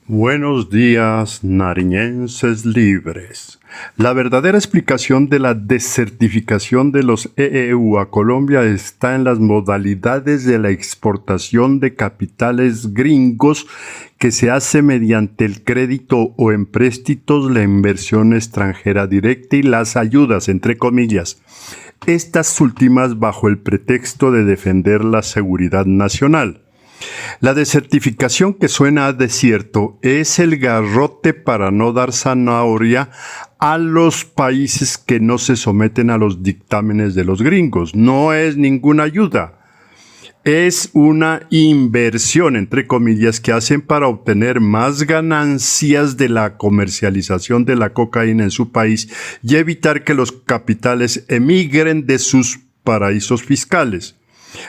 Buenos días, nariñenses libres. La verdadera explicación de la desertificación de los EEU a Colombia está en las modalidades de la exportación de capitales gringos que se hace mediante el crédito o empréstitos, la inversión extranjera directa y las ayudas, entre comillas. Estas últimas bajo el pretexto de defender la seguridad nacional. La desertificación, que suena a desierto, es el garrote para no dar zanahoria a los países que no se someten a los dictámenes de los gringos. No es ninguna ayuda. Es una inversión, entre comillas, que hacen para obtener más ganancias de la comercialización de la cocaína en su país y evitar que los capitales emigren de sus paraísos fiscales.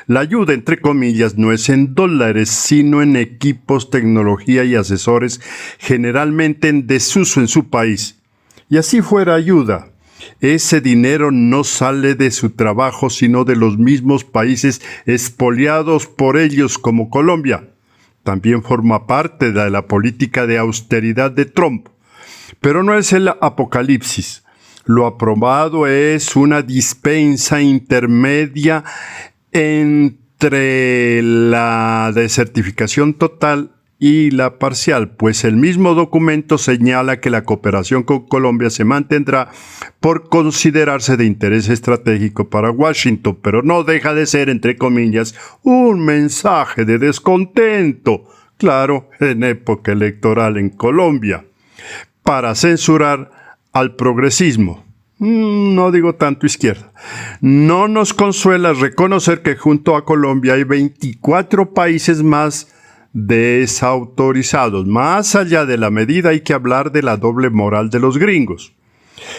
La ayuda, entre comillas, no es en dólares, sino en equipos, tecnología y asesores, generalmente en desuso en su país. Y así fuera ayuda, ese dinero no sale de su trabajo, sino de los mismos países expoliados por ellos, como Colombia. También forma parte de la política de austeridad de Trump. Pero no es el apocalipsis. Lo aprobado es una dispensa intermedia entre la desertificación total y la parcial, pues el mismo documento señala que la cooperación con Colombia se mantendrá por considerarse de interés estratégico para Washington, pero no deja de ser, entre comillas, un mensaje de descontento, claro, en época electoral en Colombia, para censurar al progresismo. No digo tanto izquierda. No nos consuela reconocer que junto a Colombia hay 24 países más desautorizados. Más allá de la medida hay que hablar de la doble moral de los gringos.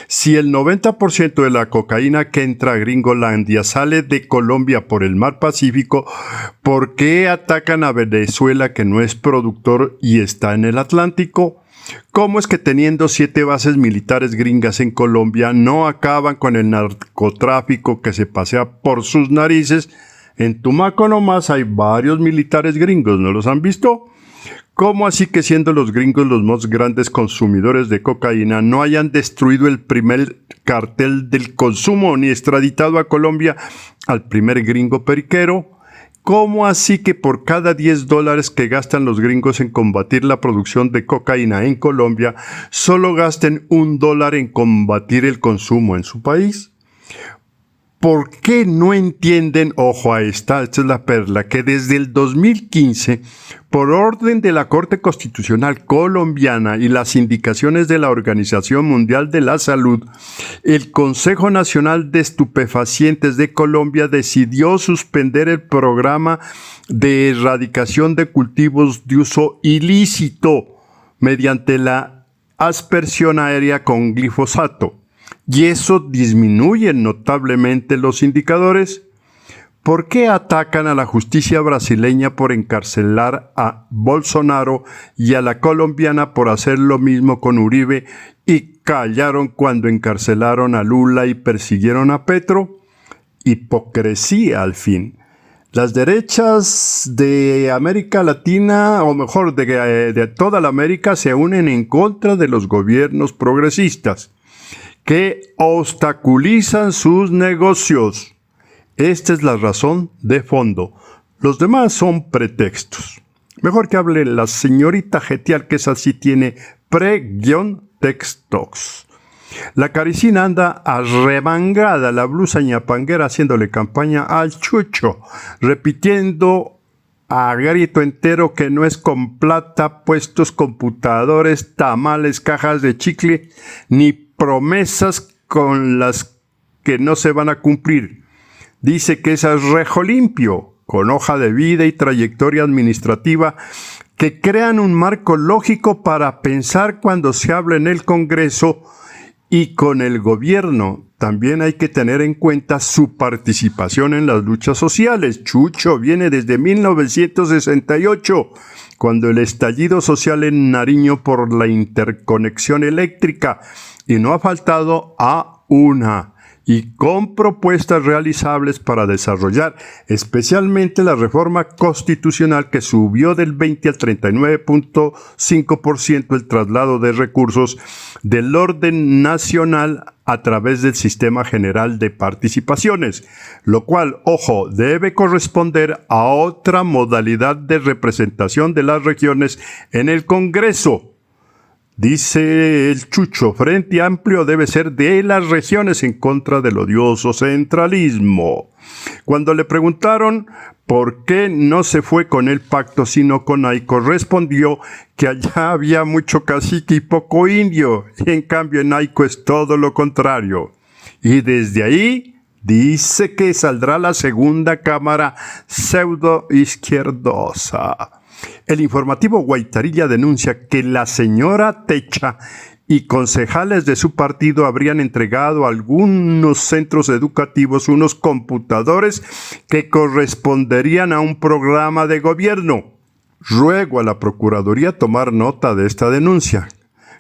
Si el 90% de la cocaína que entra a Gringolandia sale de Colombia por el mar Pacífico, ¿por qué atacan a Venezuela, que no es productor y está en el Atlántico? ¿Cómo es que teniendo 7 bases militares gringas en Colombia no acaban con el narcotráfico que se pasea por sus narices? En Tumaco nomás hay varios militares gringos, ¿no los han visto? ¿Cómo así que siendo los gringos los más grandes consumidores de cocaína no hayan destruido el primer cartel del consumo ni extraditado a Colombia al primer gringo periquero? ¿Cómo así que por cada $10 que gastan los gringos en combatir la producción de cocaína en Colombia, solo gasten $1 en combatir el consumo en su país? ¿Por qué no entienden, ojo a esta es la perla, que desde el 2015, por orden de la Corte Constitucional colombiana y las indicaciones de la Organización Mundial de la Salud, el Consejo Nacional de Estupefacientes de Colombia decidió suspender el programa de erradicación de cultivos de uso ilícito mediante la aspersión aérea con glifosato? ¿Y eso disminuye notablemente los indicadores? ¿Por qué atacan a la justicia brasileña por encarcelar a Bolsonaro y a la colombiana por hacer lo mismo con Uribe y callaron cuando encarcelaron a Lula y persiguieron a Petro? Hipocresía al fin. Las derechas de América Latina, o mejor, de toda la América, se unen en contra de los gobiernos progresistas que obstaculizan sus negocios. Esta es la razón de fondo. Los demás son pretextos. Mejor que hable la señorita Getial, que esa sí tiene pre-textos. La Caricina anda arremangada, la blusa ñapanguera, haciéndole campaña al Chucho, repitiendo a grito entero que no es con plata, puestos, computadores, tamales, cajas de chicle, ni promesas con las que no se van a cumplir. Dice que es rejo limpio, con hoja de vida y trayectoria administrativa que crean un marco lógico para pensar cuando se habla en el Congreso y con el gobierno. También hay que tener en cuenta su participación en las luchas sociales. Chucho viene desde 1968, cuando el estallido social en Nariño por la interconexión eléctrica, y no ha faltado a una. y con propuestas realizables para desarrollar especialmente la reforma constitucional que subió del 20 al 39.5% el traslado de recursos del orden nacional a través del Sistema General de Participaciones, lo cual, ojo, debe corresponder a otra modalidad de representación de las regiones en el Congreso. Dice el Chucho, Frente Amplio debe ser de las regiones en contra del odioso centralismo. Cuando le preguntaron por qué no se fue con el pacto sino con AICO, respondió que allá había mucho cacique y poco indio, y en cambio en AICO es todo lo contrario. Y desde ahí dice que saldrá la segunda cámara pseudo izquierdosa. El informativo Guaitarilla denuncia que la señora Techa y concejales de su partido habrían entregado a algunos centros educativos unos computadores que corresponderían a un programa de gobierno. Ruego a la Procuraduría tomar nota de esta denuncia.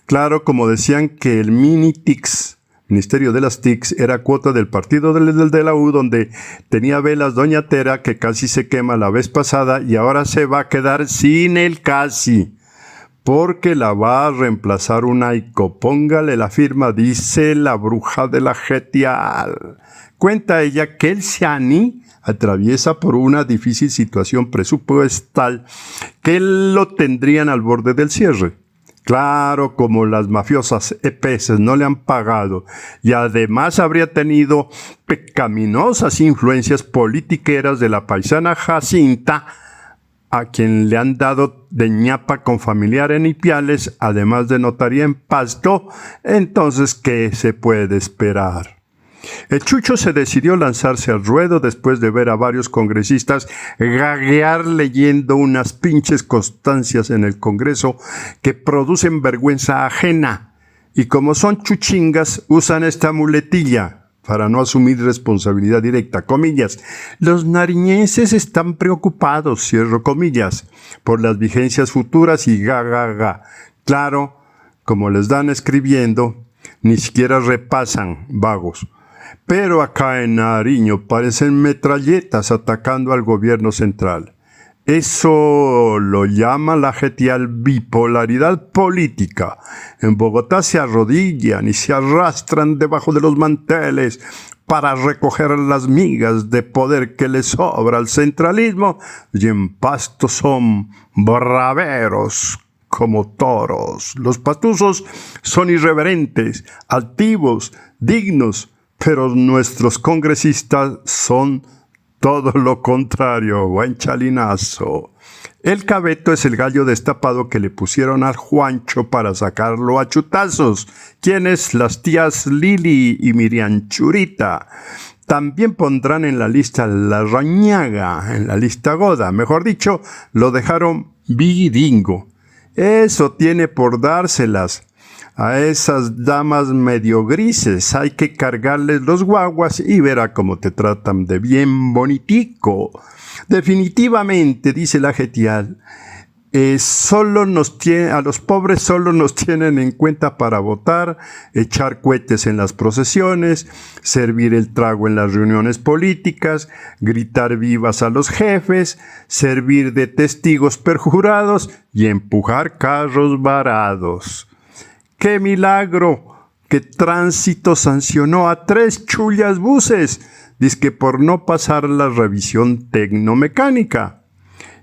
Claro, como decían que el Ministerio de las TICs era cuota del partido de la U, donde tenía velas doña Tera, que casi se quema la vez pasada, y ahora se va a quedar sin el casi, porque la va a reemplazar un AICO. Póngale la firma, dice la bruja de la Jetial. Cuenta ella que el Ciani atraviesa por una difícil situación presupuestal que lo tendrían al borde del cierre. Claro, como las mafiosas EPS no le han pagado y además habría tenido pecaminosas influencias politiqueras de la paisana Jacinta, a quien le han dado de ñapa con familiar en Ipiales, además de notaría en Pasto, entonces, ¿qué se puede esperar? El Chucho se decidió lanzarse al ruedo después de ver a varios congresistas gaguear leyendo unas pinches constancias en el Congreso que producen vergüenza ajena. Y como son chuchingas, usan esta muletilla para no asumir responsabilidad directa, comillas. Los nariñenses están preocupados, cierro comillas, por las vigencias futuras y ga. Claro, como les dan escribiendo, ni siquiera repasan, vagos. Pero acá en Nariño parecen metralletas atacando al gobierno central. Eso lo llama la Jetial bipolaridad política. En Bogotá se arrodillan y se arrastran debajo de los manteles para recoger las migas de poder que les sobra al centralismo, y en Pasto son braveros como toros. Los pastuzos son irreverentes, altivos, dignos, pero nuestros congresistas son todo lo contrario, buen chalinazo. El cabeto es el gallo destapado que le pusieron al Juancho para sacarlo a chutazos. ¿Quiénes? Las tías Lili y Miriam Churita. También pondrán en la lista la Rañaga, en la lista Goda. Mejor dicho, lo dejaron bidingo. Eso tiene por dárselas a esas damas medio grises. Hay que cargarles los guaguas y verá cómo te tratan de bien bonitico. Definitivamente, dice la Jetial, a los pobres solo nos tienen en cuenta para votar, echar cohetes en las procesiones, servir el trago en las reuniones políticas, gritar vivas a los jefes, servir de testigos perjurados y empujar carros varados. ¡Qué milagro! Que Tránsito sancionó a 3 chullas buses, dizque por no pasar la revisión tecnomecánica.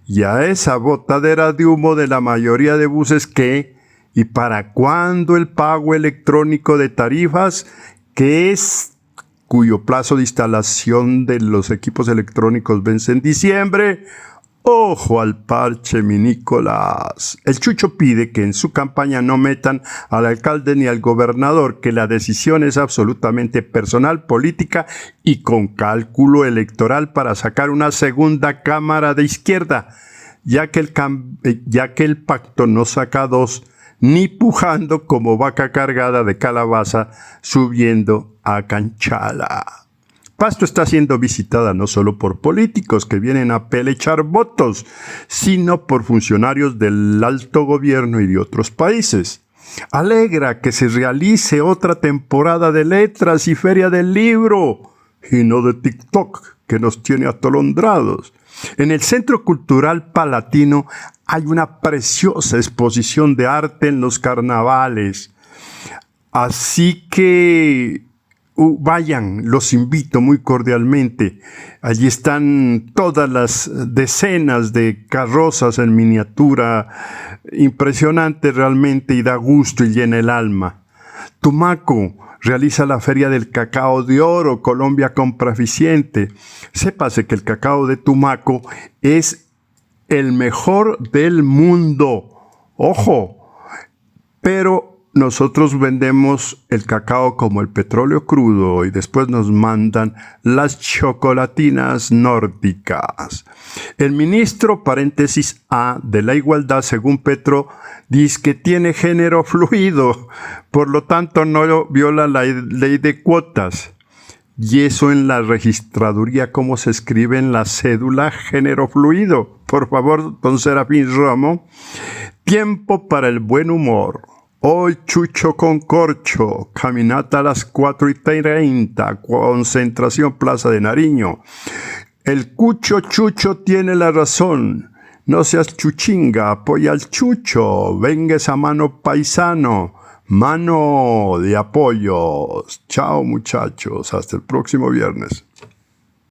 Y a esa botadera de humo de la mayoría de buses, ¿qué? ¿Y para cuándo el pago electrónico de tarifas? Cuyo plazo de instalación de los equipos electrónicos vence en diciembre. ¡Ojo al parche, mi Nicolás! El Chucho pide que en su campaña no metan al alcalde ni al gobernador, que la decisión es absolutamente personal, política y con cálculo electoral para sacar una segunda cámara de izquierda, ya que el pacto no saca 2, ni pujando como vaca cargada de calabaza subiendo a Canchala. Pasto está siendo visitada no solo por políticos que vienen a pelechar votos, sino por funcionarios del alto gobierno y de otros países. Alegra que se realice otra temporada de letras y feria del libro, y no de TikTok, que nos tiene atolondrados. En el Centro Cultural Palatino hay una preciosa exposición de arte en los carnavales. Así que vayan, los invito muy cordialmente. Allí están todas las decenas de carrozas en miniatura, impresionante realmente y da gusto y llena el alma. Tumaco realiza la Feria del Cacao de Oro, Colombia compra eficiente. Sépase que el cacao de Tumaco es el mejor del mundo. ¡Ojo! Pero nosotros vendemos el cacao como el petróleo crudo y después nos mandan las chocolatinas nórdicas. El ministro, paréntesis A, de la igualdad, según Petro, dice que tiene género fluido, por lo tanto no viola la ley de cuotas. Y eso en la registraduría, ¿cómo se escribe en la cédula? Género fluido. Por favor, don Serafín Romo. Tiempo para el buen humor. Hoy Chucho con corcho, caminata a las 4:30, concentración Plaza de Nariño. El cucho Chucho tiene la razón. No seas chuchinga, apoya al Chucho. Venga esa mano paisano, mano de apoyo. Chao muchachos, hasta el próximo viernes.